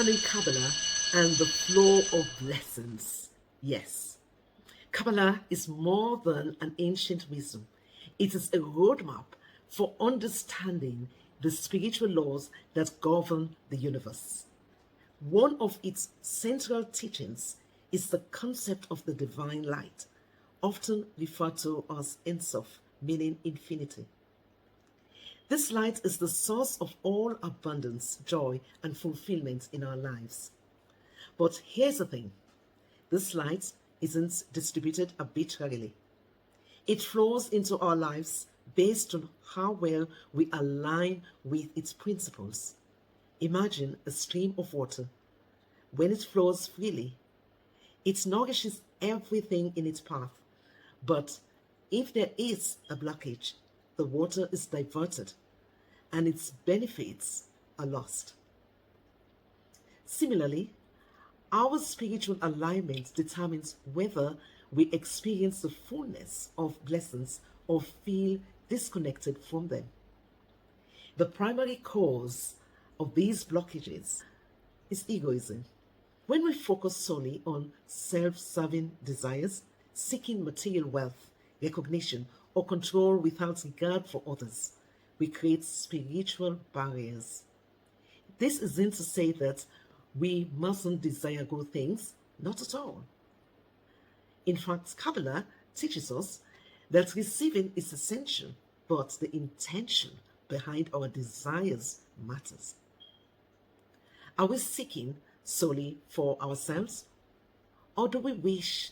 understanding Kabbalah and the flow of blessings. Yes, Kabbalah is more than an ancient wisdom. It is a roadmap for understanding the spiritual laws that govern the universe. One of its central teachings is the concept of the divine light, often referred to as Ein Sof, meaning infinity. This light is the source of all abundance, joy, and fulfillment in our lives. But here's the thing, this light isn't distributed arbitrarily. It flows into our lives based on how well we align with its principles. Imagine a stream of water. When it flows freely, it nourishes everything in its path. But if there is a blockage, the water is diverted and its benefits are lost. Similarly, our spiritual alignment determines whether we experience the fullness of blessings or feel disconnected from them. The primary cause of these blockages is egoism. When we focus solely on self-serving desires, seeking material wealth, recognition, or control without regard for others, we create spiritual barriers. This isn't to say that we mustn't desire good things, not at all. In fact, Kabbalah teaches us that receiving is essential, but the intention behind our desires matters. Are we seeking solely for ourselves, or do we wish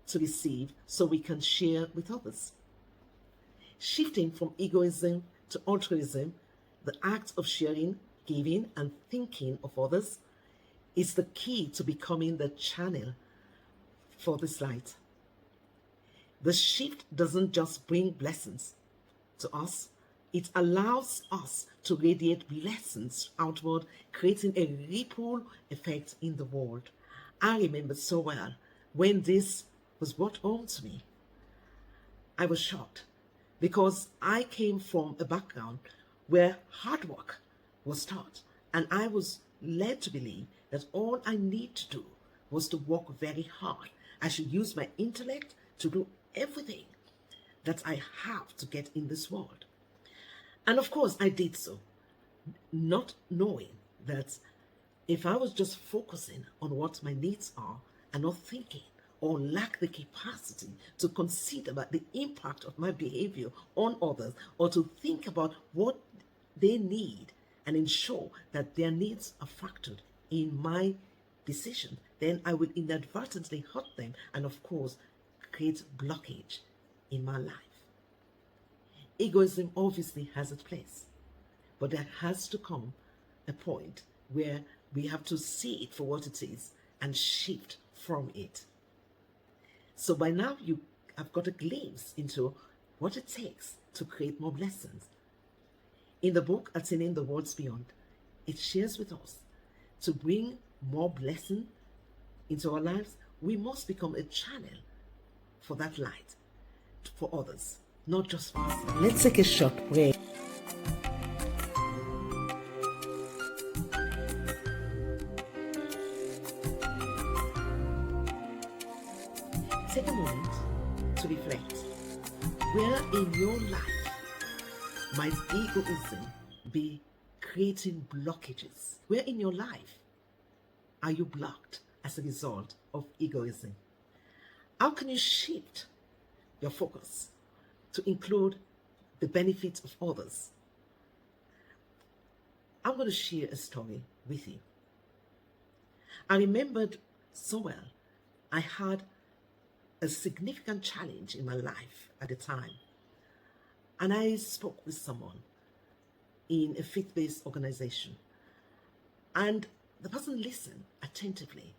to receive so we can share with others? Shifting from egoism to altruism, the act of sharing, giving, and thinking of others, is the key to becoming the channel for this light. The shift doesn't just bring blessings to us, it allows us to radiate blessings outward, creating a ripple effect in the world. I remember so well when this was brought home to me. I was shocked because I came from a background where hard work was taught, and I was led to believe that all I need to do was to work very hard. I should use my intellect to do everything that I have to get in this world. And of course, I did so, not knowing that if I was just focusing on what my needs are and not thinking or lack the capacity to consider about the impact of my behavior on others, or to think about what they need and ensure that their needs are factored in my decision, then I will inadvertently hurt them and, of course, create blockage in my life. Egoism obviously has its place, but there has to come a point where we have to see it for what it is and shift from it. So by now you have got a glimpse into what it takes to create more blessings. In the book, Attaining the Worlds Beyond, it shares with us to bring more blessing into our lives, we must become a channel for that light for others, not just for ourselves. Let's take a short break. Take a moment to reflect. Where in your life might egoism be creating blockages? Where in your life are you blocked as a result of egoism? How can you shift your focus to include the benefits of others? I'm going to share a story with you. I remembered so well I had a significant challenge in my life at the time, and I spoke with someone in a faith-based organization, and the person listened attentively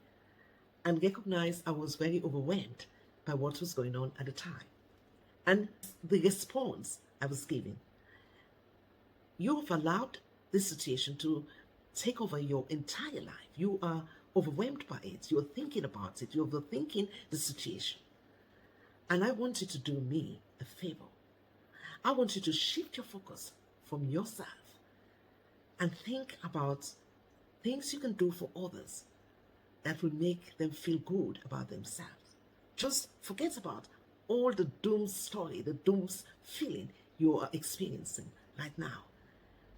and recognized I was very overwhelmed by what was going on at the time. And the response I was giving: you have allowed this situation to take over your entire life. You are overwhelmed by it. You're thinking about it. You're overthinking the situation. And I want you to do me a favor. I want you to shift your focus from yourself and think about things you can do for others that will make them feel good about themselves. Just forget about all the doom story, the dooms feeling you are experiencing right now.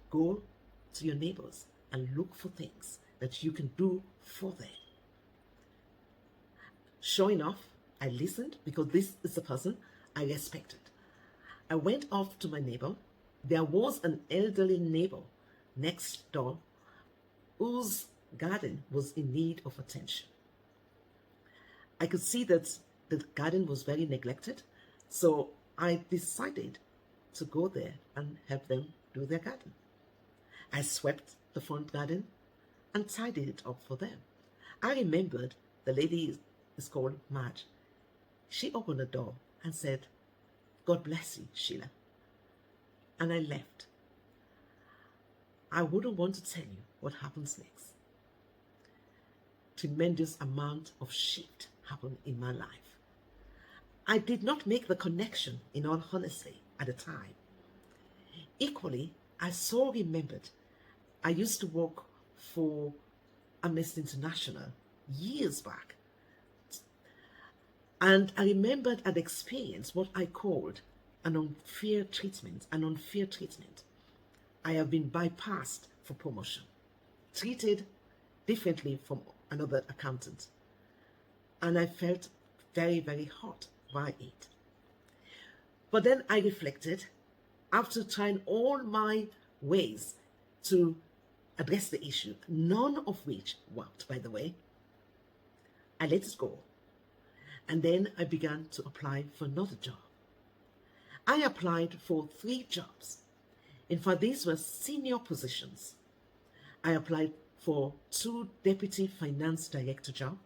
Go to your neighbors and look for things that you can do for them. Sure enough, I listened because this is the person I respected. I went off to my neighbor. There was an elderly neighbor next door whose garden was in need of attention. I could see that the garden was very neglected, so I decided to go there and help them do their garden. I swept the front garden and tidied it up for them. I remembered the lady is called Madge. She opened the door and said, "God bless you, Sheila." And I left. I wouldn't want to tell you what happens next. Tremendous amount of shift happened in my life. I did not make the connection, in all honesty, at the time. Equally, I so remembered I used to work for Amnesty International years back. And I remembered I'd experienced what I called an unfair treatment. I have been bypassed for promotion, treated differently from another accountant. And I felt very, very hurt by it. But then I reflected, after trying all my ways to address the issue, none of which worked, by the way. I let it go. And then I began to apply for another job. I applied for 3 jobs. In fact, these were senior positions. I applied for 2 deputy finance director jobs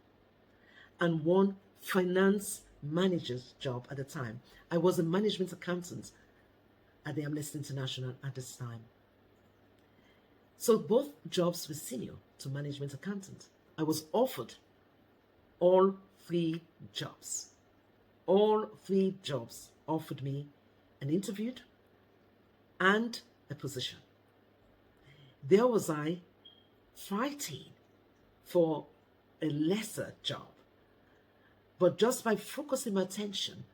and 1 finance manager's job at the time. I was a management accountant at the Amnesty International at this time. So both jobs were senior to management accountant. I was offered all 3 jobs. All 3 jobs offered me an interview and a position. There was I fighting for a lesser job. But just by focusing my attention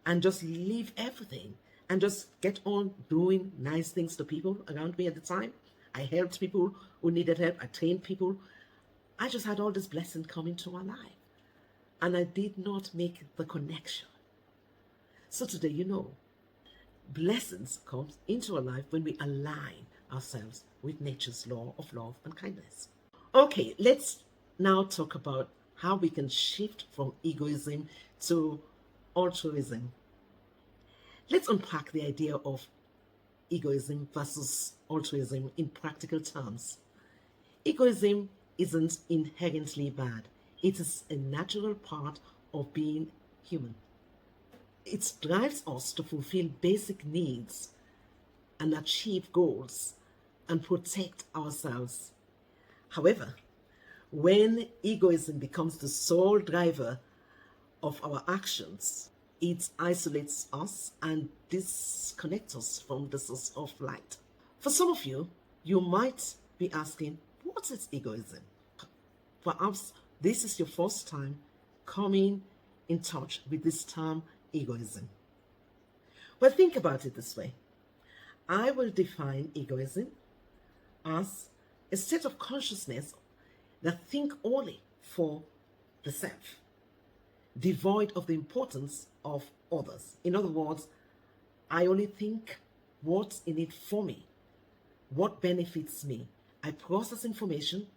and just leave everything and just get on doing nice things to people around me at the time, I helped people who needed help. I trained people. I just had all this blessing coming to my life. And I did not make the connection. So today, you know, blessings come into our life when we align ourselves with nature's law of love and kindness. Okay, let's now talk about how we can shift from egoism to altruism. Let's unpack the idea of egoism versus altruism in practical terms. Egoism isn't inherently bad. It is a natural part of being human. It drives us to fulfill basic needs and achieve goals and protect ourselves. However, when egoism becomes the sole driver of our actions, it isolates us and disconnects us from the source of light. For some of you, you might be asking, what is egoism? Perhaps this is your first time coming in touch with this term egoism. Well, think about it this way. I will define egoism as a state of consciousness that think only for the self, devoid of the importance of others. In other words, I only think what's in it for me, what benefits me. I process information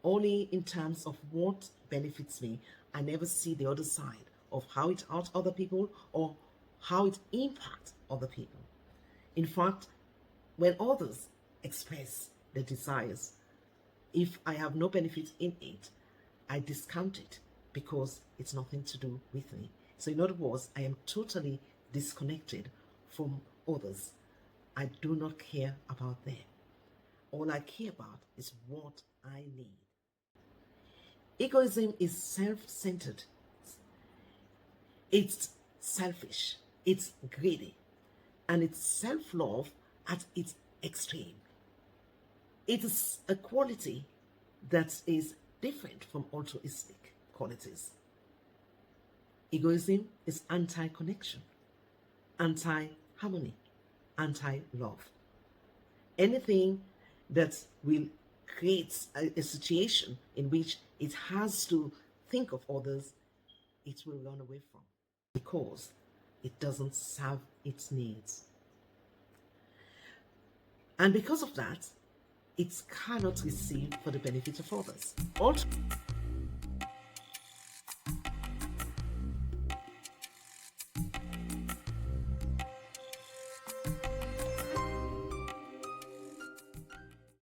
only in terms of what benefits me. I never see the other side of how it hurts other people or how it impacts other people. In fact, when others express their desires, if I have no benefit in it, I discount it because it's nothing to do with me. So in other words, I am totally disconnected from others. I do not care about them. All I care about is what I need. Egoism is self-centered. It's selfish. It's greedy. And it's self-love at its extreme. It is a quality that is different from altruistic qualities. Egoism is anti-connection, anti-harmony, anti-love. Anything that will create a situation in which it has to think of others, it will run away from because it doesn't serve its needs. And because of that, it cannot receive for the benefit of others.